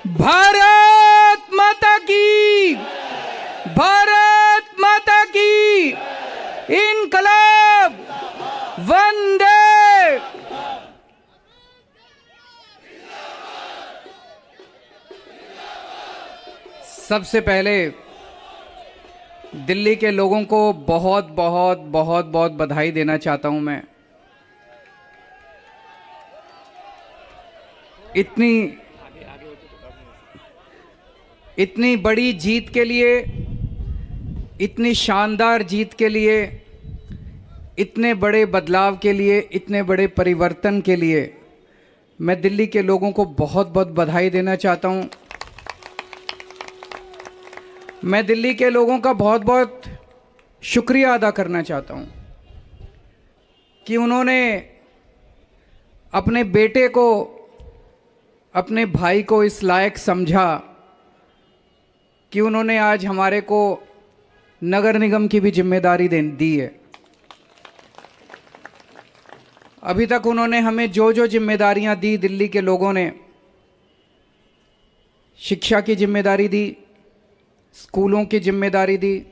भारत माता की, भारत माता की, इनकलाब, वंदे। सबसे पहले दिल्ली के लोगों को बहुत बहुत बहुत बहुत बधाई देना चाहता हूं मैं। इतनी बड़ी जीत के लिए, इतनी शानदार जीत के लिए, इतने बड़े बदलाव के लिए, इतने बड़े परिवर्तन के लिए मैं दिल्ली के लोगों को बहुत बहुत बधाई देना चाहता हूं। मैं दिल्ली के लोगों का बहुत बहुत शुक्रिया अदा करना चाहता हूं कि उन्होंने अपने बेटे को, अपने भाई को इस लायक समझा कि उन्होंने आज हमारे को नगर निगम की भी जिम्मेदारी दी है। अभी तक उन्होंने हमें जो जो जिम्मेदारियां दी, दिल्ली के लोगों ने शिक्षा की जिम्मेदारी दी, स्कूलों की जिम्मेदारी दी।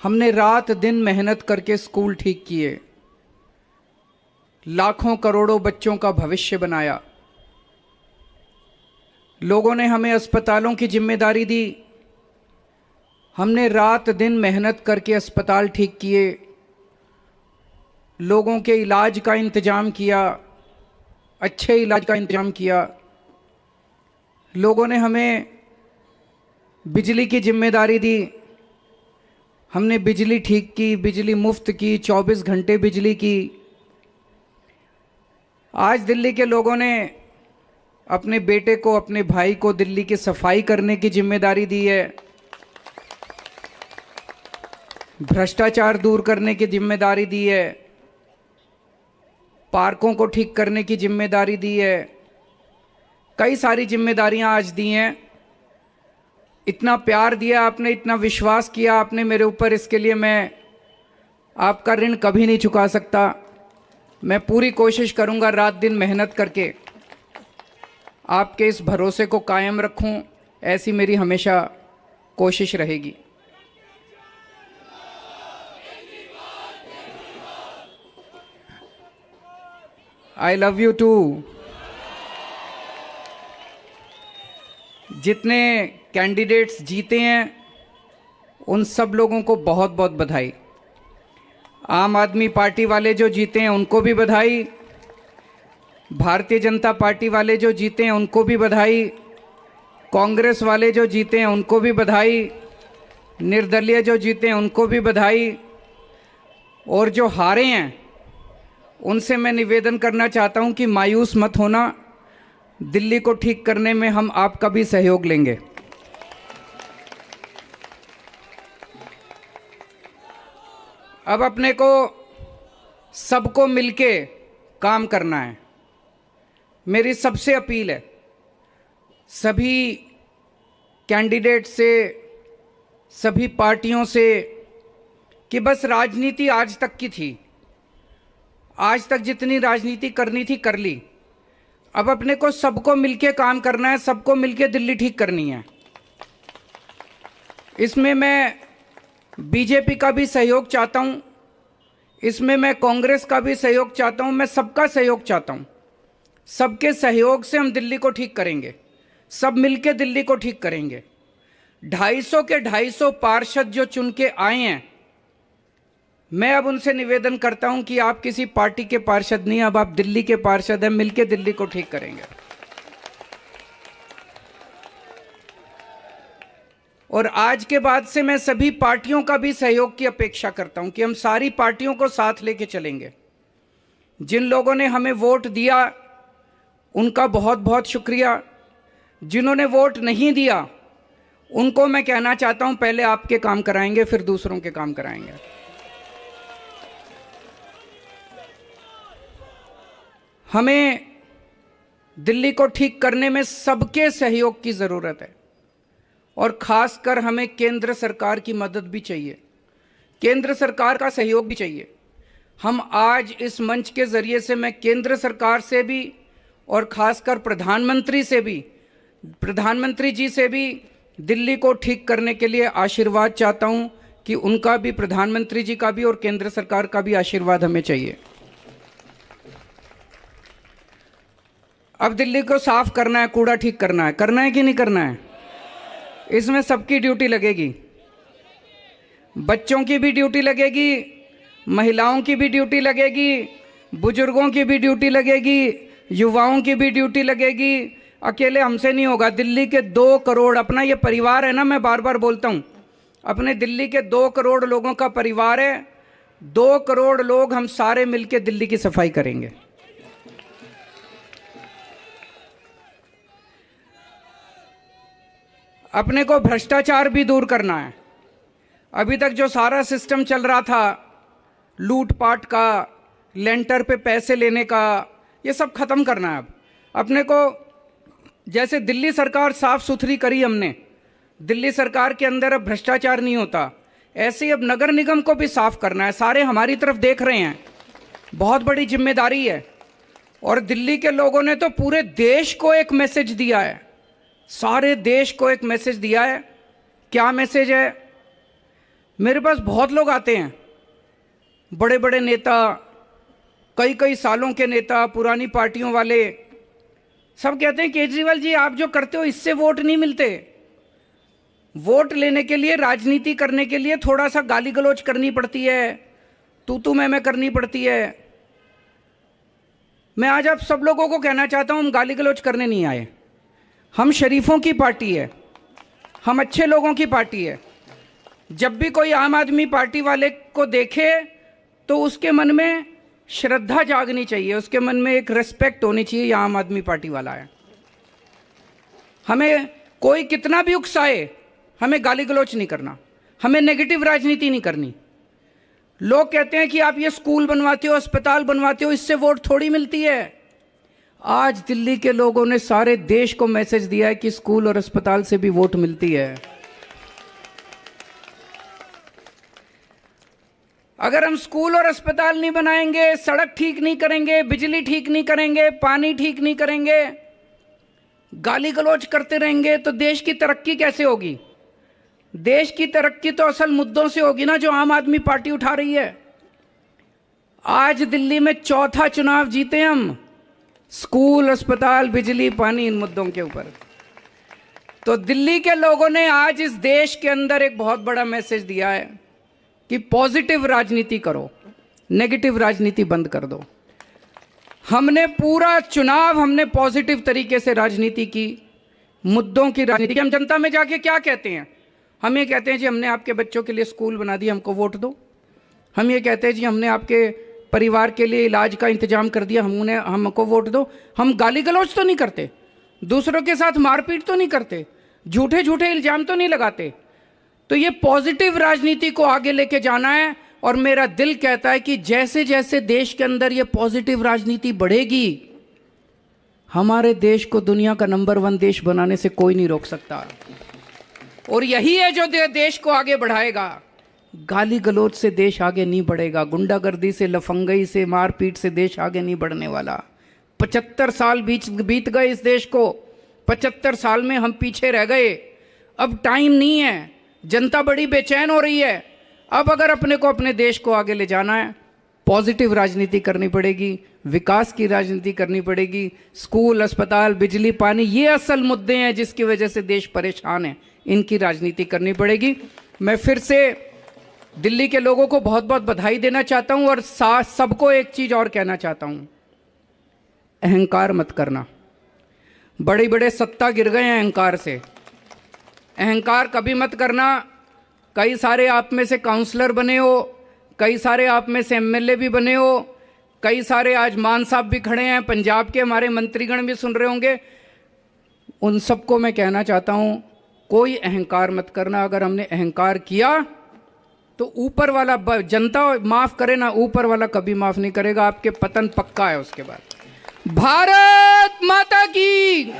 हमने रात दिन मेहनत करके स्कूल ठीक किए, लाखों करोड़ों बच्चों का भविष्य बनाया। लोगों ने हमें अस्पतालों की जिम्मेदारी दी, हमने रात दिन मेहनत करके अस्पताल ठीक किए, लोगों के इलाज का इंतजाम किया, अच्छे इलाज का इंतजाम किया। लोगों ने हमें बिजली की जिम्मेदारी दी, हमने बिजली ठीक की, बिजली मुफ्त की, 24 घंटे बिजली की। आज दिल्ली के लोगों ने अपने बेटे को, अपने भाई को दिल्ली की सफाई करने की जिम्मेदारी दी है, भ्रष्टाचार दूर करने की जिम्मेदारी दी है, पार्कों को ठीक करने की जिम्मेदारी दी है। कई सारी जिम्मेदारियां आज दी हैं। इतना प्यार दिया आपने, इतना विश्वास किया आपने मेरे ऊपर, इसके लिए मैं आपका ऋण कभी नहीं चुका सकता। मैं पूरी कोशिश करूंगा रात दिन मेहनत करके आपके इस भरोसे को कायम रखूं, ऐसी मेरी हमेशा कोशिश रहेगी। I love you too. जितने कैंडिडेट्स जीते हैं उन सब लोगों को बहुत बहुत बधाई। आम आदमी पार्टी वाले जो जीते हैं उनको भी बधाई, भारतीय जनता पार्टी वाले जो जीते हैं उनको भी बधाई, कांग्रेस वाले जो जीते हैं उनको भी बधाई, निर्दलीय जो जीते हैं उनको भी बधाई, और जो हारे हैं उनसे मैं निवेदन करना चाहता हूं कि मायूस मत होना, दिल्ली को ठीक करने में हम आपका भी सहयोग लेंगे। अब अपने को सबको मिलके काम करना है। मेरी सबसे अपील है सभी कैंडिडेट से, सभी पार्टियों से, कि बस राजनीति आज तक की थी, आज तक जितनी राजनीति करनी थी कर ली। अब अपने को सबको मिलके काम करना है, सबको मिलके दिल्ली ठीक करनी है। इसमें मैं बीजेपी का भी सहयोग चाहता हूं, इसमें मैं कांग्रेस का भी सहयोग चाहता हूं, मैं सबका सहयोग चाहता हूं। सबके सहयोग से हम दिल्ली को ठीक करेंगे, सब मिलके दिल्ली को ठीक करेंगे। 250 के 250 पार्षद जो चुन के आए हैं, मैं अब उनसे निवेदन करता हूं कि आप किसी पार्टी के पार्षद नहीं, अब आप दिल्ली के पार्षद हैं, मिलके दिल्ली को ठीक करेंगे। और आज के बाद से मैं सभी पार्टियों का भी सहयोग की अपेक्षा करता हूं कि हम सारी पार्टियों को साथ लेके चलेंगे। जिन लोगों ने हमें वोट दिया उनका बहुत बहुत शुक्रिया, जिन्होंने वोट नहीं दिया उनको मैं कहना चाहता हूं पहले आपके काम कराएंगे, फिर दूसरों के काम कराएंगे। हमें दिल्ली को ठीक करने में सबके सहयोग की ज़रूरत है, और ख़ासकर हमें केंद्र सरकार की मदद भी चाहिए, केंद्र सरकार का सहयोग भी चाहिए। हम आज इस मंच के ज़रिए से मैं केंद्र सरकार से भी और ख़ासकर प्रधानमंत्री से भी प्रधानमंत्री जी से भी दिल्ली को ठीक करने के लिए आशीर्वाद चाहता हूं कि उनका भी, प्रधानमंत्री जी का भी और केंद्र सरकार का भी आशीर्वाद हमें चाहिए। अब दिल्ली को साफ करना है, कूड़ा ठीक करना है कि नहीं करना है? इसमें सबकी ड्यूटी लगेगी, बच्चों की भी ड्यूटी लगेगी, महिलाओं की भी ड्यूटी लगेगी, बुजुर्गों की भी ड्यूटी लगेगी, युवाओं की भी ड्यूटी लगेगी। अकेले हमसे नहीं होगा। दिल्ली के 2 करोड़, अपना ये परिवार है ना, मैं बार बार बोलता हूँ, अपने दिल्ली के 2 करोड़ लोगों का परिवार है। 2 करोड़ लोग हम सारे मिलकर दिल्ली की सफाई करेंगे। अपने को भ्रष्टाचार भी दूर करना है। अभी तक जो सारा सिस्टम चल रहा था, लूटपाट का, लेंटर पे पैसे लेने का, ये सब खत्म करना है। अब अपने को, जैसे दिल्ली सरकार साफ सुथरी करी हमने, दिल्ली सरकार के अंदर अब भ्रष्टाचार नहीं होता, ऐसे ही अब नगर निगम को भी साफ करना है। सारे हमारी तरफ देख रहे हैं, बहुत बड़ी जिम्मेदारी है। और दिल्ली के लोगों ने तो पूरे देश को एक मैसेज दिया है, सारे देश को एक मैसेज दिया है। क्या मैसेज है? मेरे पास बहुत लोग आते हैं, बड़े बड़े नेता, कई कई सालों के नेता, पुरानी पार्टियों वाले, सब कहते हैं केजरीवाल जी आप जो करते हो इससे वोट नहीं मिलते। वोट लेने के लिए, राजनीति करने के लिए थोड़ा सा गाली गलौज करनी पड़ती है, तू मैं करनी पड़ती है। मैं आज आप सब लोगों को कहना चाहता हूं, हम गाली गलौज करने नहीं आए। हम शरीफों की पार्टी है, हम अच्छे लोगों की पार्टी है। जब भी कोई आम आदमी पार्टी वाले को देखे तो उसके मन में श्रद्धा जागनी चाहिए, उसके मन में एक रिस्पेक्ट होनी चाहिए, ये आम आदमी पार्टी वाला है। हमें कोई कितना भी उकसाए, हमें गाली गलौच नहीं करना, हमें नेगेटिव राजनीति नहीं करनी। लोग कहते हैं कि आप ये स्कूल बनवाते हो, अस्पताल बनवाते हो, इससे वोट थोड़ी मिलती है। आज दिल्ली के लोगों ने सारे देश को मैसेज दिया है कि स्कूल और अस्पताल से भी वोट मिलती है। अगर हम स्कूल और अस्पताल नहीं बनाएंगे, सड़क ठीक नहीं करेंगे, बिजली ठीक नहीं करेंगे, पानी ठीक नहीं करेंगे, गाली गलौज करते रहेंगे, तो देश की तरक्की कैसे होगी? देश की तरक्की तो असल मुद्दों से होगी ना, जो आम आदमी पार्टी उठा रही है। आज दिल्ली में 4था चुनाव जीते हम, स्कूल, अस्पताल, बिजली, पानी, इन मुद्दों के ऊपर। तो दिल्ली के लोगों ने आज इस देश के अंदर एक बहुत बड़ा मैसेज दिया है कि पॉजिटिव राजनीति करो, नेगेटिव राजनीति बंद कर दो। हमने पूरा चुनाव, हमने पॉजिटिव तरीके से राजनीति की, मुद्दों की राजनीति की। हम जनता में जाके क्या कहते हैं? हम ये कहते हैं जी हमने आपके बच्चों के लिए स्कूल बना दिया, हमको वोट दो। हम ये कहते हैं जी हमने आपके परिवार के लिए इलाज का इंतजाम कर दिया, हमको वोट दो। हम गाली गलौज तो नहीं करते, दूसरों के साथ मारपीट तो नहीं करते, झूठे झूठे इल्जाम तो नहीं लगाते। तो ये पॉजिटिव राजनीति को आगे लेके जाना है। और मेरा दिल कहता है कि जैसे जैसे देश के अंदर ये पॉजिटिव राजनीति बढ़ेगी, हमारे देश को दुनिया का नंबर 1 देश बनाने से कोई नहीं रोक सकता। और यही है जो देश को आगे बढ़ाएगा। गाली गलौज से देश आगे नहीं बढ़ेगा, गुंडागर्दी से, लफंगई से, मारपीट से देश आगे नहीं बढ़ने वाला। 75 साल बीत गए इस देश को, 75 साल में हम पीछे रह गए। अब टाइम नहीं है, जनता बड़ी बेचैन हो रही है। अब अगर अपने को अपने देश को आगे ले जाना है, पॉजिटिव राजनीति करनी पड़ेगी, विकास की राजनीति करनी पड़ेगी। स्कूल, अस्पताल, बिजली, पानी, ये असल मुद्दे हैं जिसकी वजह से देश परेशान है, इनकी राजनीति करनी पड़ेगी। मैं फिर से दिल्ली के लोगों को बहुत बहुत बधाई देना चाहता हूं और सबको एक चीज और कहना चाहता हूं, अहंकार मत करना। बड़े बड़े सत्ता गिर गए हैं अहंकार से, अहंकार कभी मत करना। कई सारे आप में से काउंसलर बने हो, कई सारे आप में से एमएलए भी बने हो, कई सारे आज मान साहब भी खड़े हैं, पंजाब के हमारे मंत्रीगण भी सुन रहे होंगे। उन सबको मैं कहना चाहता हूं, कोई अहंकार मत करना। अगर हमने अहंकार किया तो ऊपर वाला, जनता माफ करे ना, ऊपर वाला कभी माफ नहीं करेगा, आपके पतन पक्का है उसके बाद। भारत माता की